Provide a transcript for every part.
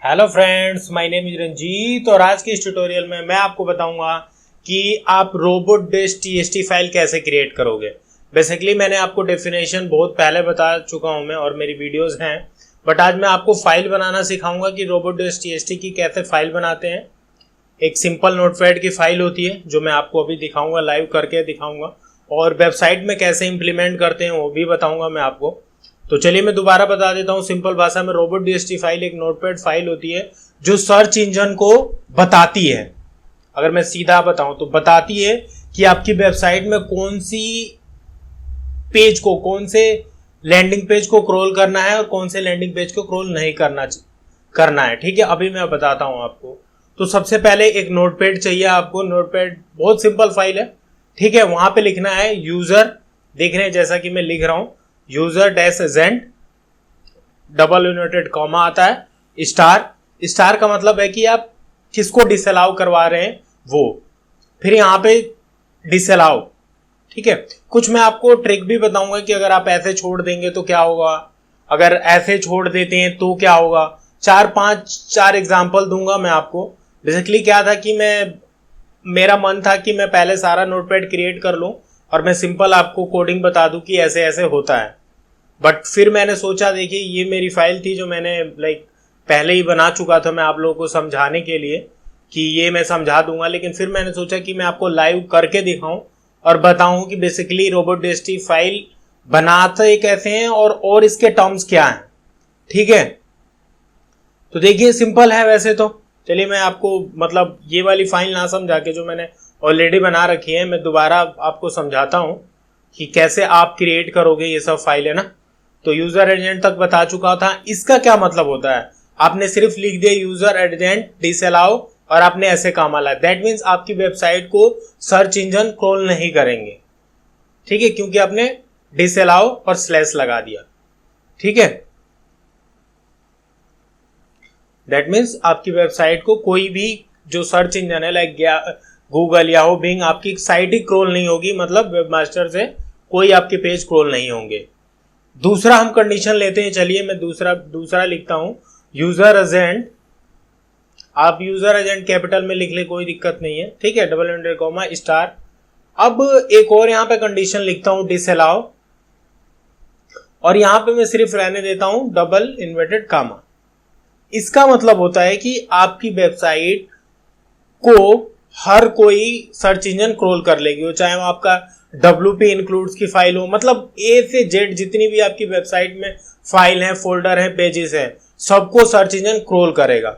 Hello friends, my name is Ranjit और आज के इस ट्यूटोरियल में मैं आपको बताऊंगा कि आप robot-txt फाइल कैसे क्रिएट करोगे। बेसिकली मैंने आपको डेफिनेशन बहुत पहले बता चुका हूं मैं और मेरी वीडियोस हैं, बट आज मैं आपको फाइल बनाना सिखाऊंगा कि robot-txt की कैसे फाइल बनाते हैं। एक सिंपल नोटपैड की फाइल होती है जो मैं आपको अभी दिखाऊंगा, लाइव करके दिखाऊंगा, और वेबसाइट में कैसे इंप्लीमेंट करते हैं वो भी बताऊंगा मैं आपको। तो चलिए मैं दोबारा बता देता हूं सिंपल भाषा में। robot.txt फाइल एक नोटपैड फाइल होती है जो सर्च इंजन को बताती है, अगर मैं सीधा बताऊं तो बताती है कि आपकी वेबसाइट में कौन से लैंडिंग पेज को क्रॉल करना है और कौन से लैंडिंग पेज को क्रॉल नहीं करना है। ठीक है, अभी मैं बताता हूं आपको। तो सबसे पहले एक नोटपैड चाहिए आपको। नोटपैड बहुत सिंपल फाइल है, ठीक है। वहां पे लिखना है यूजर, देख रहे हैं जैसा कि मैं लिख रहा हूं, user dash agent, double inverted comma आता है, स्टार का मतलब है कि आप किसको डिसअलाउ करवा रहे हैं वो, फिर यहां पे डिसअलाउ। ठीक है, कुछ मैं आपको ट्रिक भी बताऊंगा कि अगर आप ऐसे छोड़ देंगे तो क्या होगा, अगर ऐसे छोड़ देते हैं तो क्या होगा। चार एग्जांपल दूंगा मैं आपको। बेसिकली क्या था कि मेरा मन था कि मैं पहले सारा नोटपैड क्रिएट कर लूं और मैं सिंपल आपको कोडिंग बता दूं कि ऐसे ऐसे होता है। बट फिर मैंने सोचा, देखिए ये मेरी फाइल थी जो मैंने पहले ही बना चुका था मैं आप लोगों को समझाने के लिए कि ये मैं समझा दूंगा, लेकिन फिर मैंने सोचा कि मैं आपको लाइव करके दिखाऊं और बताऊं कि बेसिकली robot.txt फाइल बनाते कैसे हैं और इसके टर्म्स क्या हैं। ठीक है, तो देखिए सिंपल है वैसे तो। चलिए मैं आपको मतलब ये वाली फाइल ना समझा के जो मैंने ऑलरेडी बना रखी है मैं दोबारा आपको समझाता हूं कि कैसे आप क्रिएट करोगे ये सब फाइल, है ना। तो यूजर एजेंट तक बता चुका था। इसका क्या मतलब होता है, आपने सिर्फ लिख दिया यूजर एजेंट डिसअलाउ और आपने ऐसे काम आला, दैट मीन्स आपकी वेबसाइट को सर्च इंजन क्रॉल नहीं करेंगे। ठीक है, क्योंकि आपने डिसअलाउ और स्लैश लगा दिया। ठीक है, दैट मीन्स आपकी वेबसाइट को कोई भी जो सर्च इंजन है लाइक गूगल या बिंग, आपकी साइट ही क्रॉल नहीं होगी, मतलब वेबमास्टर से कोई आपके पेज क्रॉल नहीं होंगे। दूसरा हम कंडीशन लेते हैं, चलिए मैं दूसरा लिखता हूं, यूजर एजेंट। आप यूजर एजेंट कैपिटल में लिख ले, कोई दिक्कत नहीं है। ठीक है, डबल इन्वर्टेड कॉमा स्टार। अब एक और यहां पे कंडीशन लिखता हूं, डिसअलाउ, और यहां पे मैं सिर्फ रहने देता हूं डबल इन्वर्टेड कॉमा। इसका मतलब होता है कि आपकी वेबसाइट को हर कोई सर्च इंजन क्रॉल कर लेगी, वो चाहे वो आपका WP इंक्लूड्स की फाइल हो, मतलब A से Z जितनी भी आपकी वेबसाइट में फाइल है, फोल्डर है, पेजेस है, सबको सर्च इंजन क्रॉल करेगा।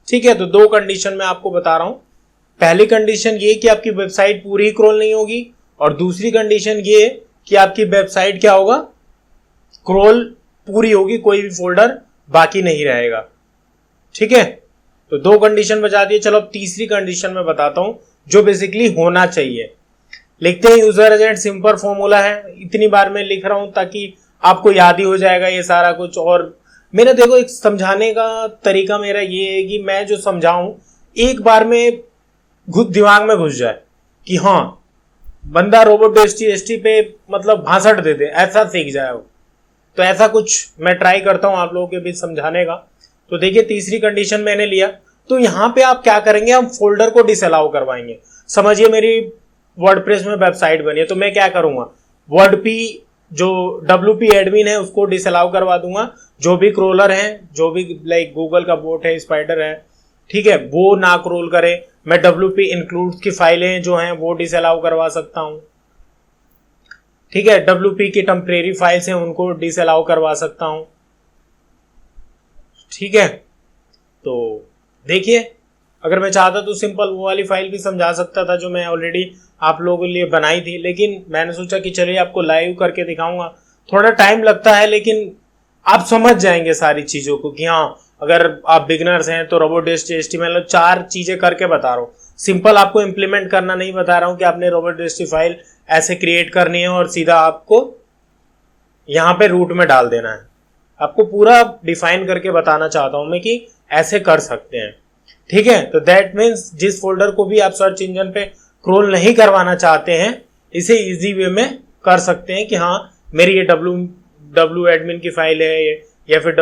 ठीक है, तो दो कंडीशन मैं आपको बता रहा हूं। पहली कंडीशन ये कि आपकी वेबसाइट पूरी क्रॉल नहीं होगी, और दूसरी कंडीशन ये कि आपकी वेबसाइट क्या होगा, क्रॉल पूरी होगी, कोई भी फोल्डर बाकी नहीं रहेगा। ठीक है, तो दो कंडीशन बचा दिए। चलो अब तीसरी कंडीशन में बताता हूं जो बेसिकली होना चाहिए। लिखते हैं यूजर एजेंट, सिंपल फॉर्मूला है, इतनी बार मैं लिख रहा हूं ताकि आपको याद ही हो जाएगा ये सारा कुछ। और मेरा देखो एक समझाने का तरीका मेरा ये है कि मैं जो समझाऊं एक बार में दिमाग में घुस जाए कि हाँ बंदा robot.txt पे मतलब भाषण दे दे, ऐसा सीख जाए वो। तो ऐसा कुछ मैं ट्राई करता हूं आप लोगों के बीच समझाने का। तो देखिए तीसरी कंडीशन मैंने लिया, तो यहां पे आप क्या करेंगे, हम फोल्डर को डिसअलाउ करवाएंगे। समझिए मेरी वर्डप्रेस में वेबसाइट बनी है, तो मैं क्या करूंगा, वर्डपी जो WP एडमिन है उसको डिसअलाउ करवा दूंगा, जो भी क्रोलर है, जो भी लाइक गूगल का बोट है, स्पाइडर है, ठीक है, वो ना क्रोल करे। मैं WP इंक्लूड्स की फाइलें जो हैं वो डिसअलाउ करवा सकता हूं। ठीक है, WP की टेम्परेरी फाइल्स हैं उनको डिसअलाउ करवा सकता हूं। ठीक है, तो देखिए अगर मैं चाहता तो सिंपल वो वाली फाइल भी समझा सकता था जो मैं ऑलरेडी आप लोगों के लिए बनाई थी, लेकिन मैंने सोचा कि चलिए आपको लाइव करके दिखाऊंगा। थोड़ा टाइम लगता है लेकिन आप समझ जाएंगे सारी चीजों को कि हाँ अगर आप बिगनर्स हैं तो robot.txt में 4 चीजें करके बता रहा हूँ। सिंपल आपको इंप्लीमेंट करना नहीं बता रहा हूँ कि आपने robot.txt फाइल ऐसे क्रिएट करनी है और सीधा आपको यहाँ पे रूट में डाल देना है। आपको पूरा डिफाइन करके बताना चाहता हूं मैं कि ऐसे कर सकते हैं। ठीक है, तो दैट मीन्स जिस फोल्डर को भी आप सर्च इंजन पे क्रॉल नहीं करवाना चाहते हैं, इसे इजी वे में कर सकते हैं कि हाँ मेरी ये डब्ल्यू एडमिन की फाइल है या फिर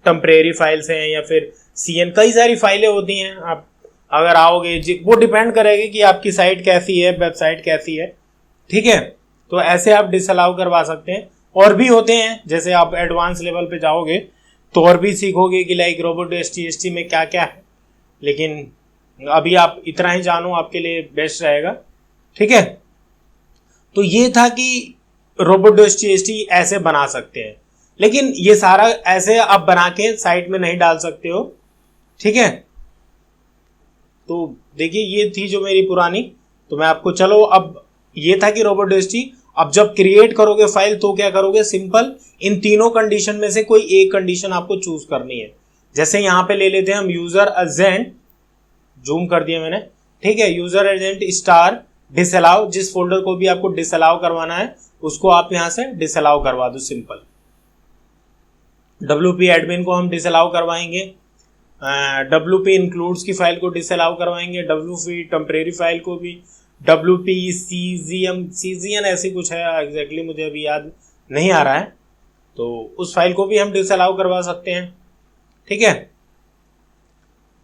टेम्परेरी फाइल्स हैं या फिर CN, कई सारी फाइलें होती हैं। आप अगर आओगे, वो डिपेंड करेगी कि आपकी साइट कैसी है, वेबसाइट कैसी है, ठीक है। तो ऐसे आप डिसअलाउ करवा सकते हैं। और भी होते हैं, जैसे आप एडवांस लेवल पे जाओगे तो और भी सीखोगे कि लाइक robots.txt में क्या क्या है, लेकिन अभी आप इतना ही जानो आपके लिए बेस्ट रहेगा, ठीक है। तो ये था कि robots.txt ऐसे बना सकते हैं, लेकिन ये सारा ऐसे आप बना के साइट में नहीं डाल सकते हो, ठीक है। तो देखिए ये थी जो मेरी पुरानी, तो मैं आपको, चलो अब ये था कि robots.txt, अब जब क्रिएट करोगे फाइल तो क्या करोगे, सिंपल इन तीनों कंडीशन में से कोई एक कंडीशन आपको चूज करनी है। जैसे यहां पे ले लेते हैं हम यूजर एजेंट, जूम कर दिया मैंने, ठीक है, यूजर एजेंट स्टार डिसअलाउ, जिस फोल्डर को भी आपको डिसअलाउ करवाना है उसको आप यहां से डिसअलाउ करवा दो, सिंपल। WP एडमिन को हम डिसअलाउ करवाएंगे, WP इंक्लूड्स की फाइल को डिसअलाउ करवाएंगे, WP टेम्परेरी फाइल को भी, WP CGN ऐसी कुछ है, एग्जैक्टली मुझे अभी याद नहीं आ रहा है, तो उस फाइल को भी हम डिसअलाउ करवा सकते हैं, ठीक है।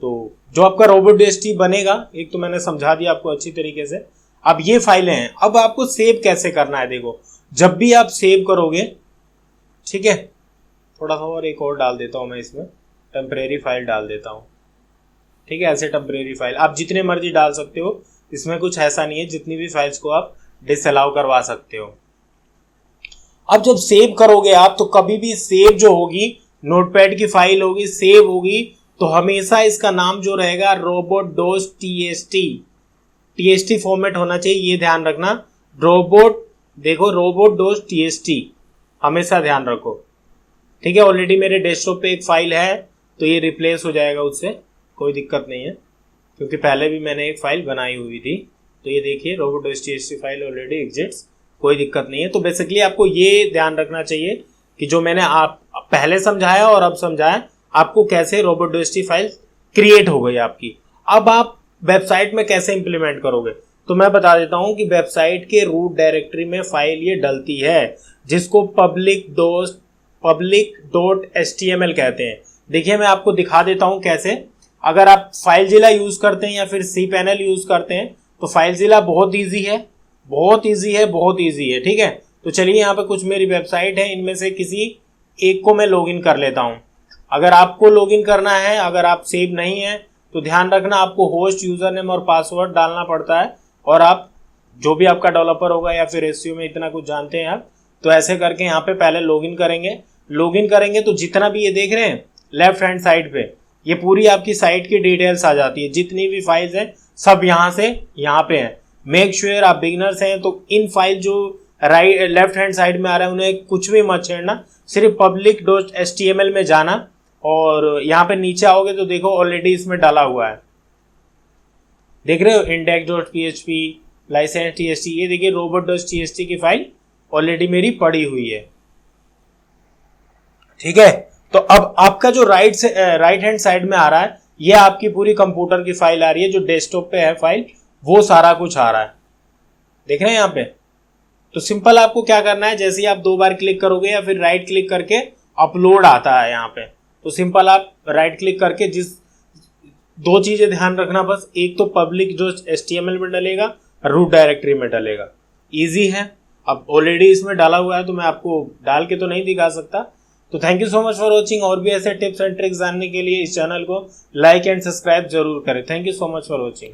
तो जो आपका robots.txt बनेगा, एक तो मैंने समझा दिया आपको अच्छी तरीके से। अब ये फाइलें हैं, अब आपको सेव कैसे करना है। देखो, जब भी आप सेव करोगे, ठीक है, थोड़ा सा और एक और डाल देता हूं मैं इसमें, टेम्परेरी फाइल डाल देता हूं, ठीक है। ऐसे टेम्परेरी फाइल आप जितने मर्जी डाल सकते हो, इसमें कुछ ऐसा नहीं है, जितनी भी फाइल्स को आप डिसअलाउ करवा सकते हो। अब जब सेव करोगे आप, तो कभी भी सेव जो होगी, नोटपैड की फाइल होगी, सेव होगी, तो हमेशा इसका नाम जो रहेगा robots.txt फॉर्मेट होना चाहिए, ये ध्यान रखना। देखो robots.txt हमेशा ध्यान रखो, ठीक है। ऑलरेडी मेरे डेस्कटॉप पे एक फाइल है, तो ये रिप्लेस हो जाएगा उससे, कोई दिक्कत नहीं है, क्योंकि पहले भी मैंने एक फाइल बनाई हुई थी। तो ये देखिए robots.txt फाइल ऑलरेडी एग्जिट्स, कोई दिक्कत नहीं है। तो बेसिकली आपको ये ध्यान रखना चाहिए कि जो मैंने आप पहले समझाया और अब समझाया, आपको कैसे robots.txt फाइल क्रिएट हो गई आपकी। अब आप वेबसाइट में कैसे इंप्लीमेंट करोगे, तो मैं बता देता हूं कि वेबसाइट के रूट डायरेक्टरी में फाइल ये डलती है, जिसको public.html कहते हैं। देखिए मैं आपको दिखा देता हूं कैसे। अगर आप फाइलजिला यूज करते हैं या फिर cPanel यूज करते हैं, तो फाइलजिला बहुत ईजी है, ठीक है। तो चलिए यहाँ पे कुछ मेरी वेबसाइट है, इनमें से किसी एक को मैं लॉगिन कर लेता हूँ। अगर आपको लॉगिन करना है, अगर आप सेव नहीं है, तो ध्यान रखना आपको होस्ट, यूजर नेम और पासवर्ड डालना पड़ता है। और आप जो भी आपका डेवलपर होगा या फिर SEO में इतना कुछ जानते हैं आप, तो ऐसे करके यहाँ पे पहले लॉगिन करेंगे तो जितना भी ये देख रहे हैं लेफ्ट हैंड साइड पे, ये पूरी आपकी साइट की डिटेल्स आ जाती है, जितनी भी फाइल्स हैं सब यहाँ से यहाँ पे हैं। मेक श्योर आप बिगिनर्स हैं तो इन फाइल जो राइट लेफ्ट हैंड साइड में आ रहा है उन्हें कुछ भी मत छेड़ना, सिर्फ public.html में जाना और यहाँ पे नीचे आओगे तो देखो ऑलरेडी इसमें डाला हुआ है, देख रहे हो, index.php, license.txt, ये देखिए robots.txt की फाइल ऑलरेडी मेरी पड़ी हुई है, ठीक है। तो अब आपका जो राइट हैंड साइड में आ रहा है, ये आपकी पूरी कंप्यूटर की फाइल आ रही है, जो डेस्कटॉप पे है फाइल, वो सारा कुछ आ रहा है, देख रहे हैं यहाँ पे। तो सिंपल आपको क्या करना है, जैसे ही आप 2 बार क्लिक करोगे या फिर राइट क्लिक करके अपलोड आता है यहाँ पे, तो सिंपल आप राइट क्लिक करके जिस 2 चीजें ध्यान रखना बस, एक तो public.html में डलेगा, रूट डायरेक्टरी में डलेगा, इजी है। अब ऑलरेडी इसमें डाला हुआ है तो मैं आपको डाल के तो नहीं दिखा सकता। तो thank you so much for watching. और भी ऐसे टिप्स एंड ट्रिक्स जानने के लिए इस चैनल को लाइक एंड सब्सक्राइब जरूर करें। Thank you so much for watching.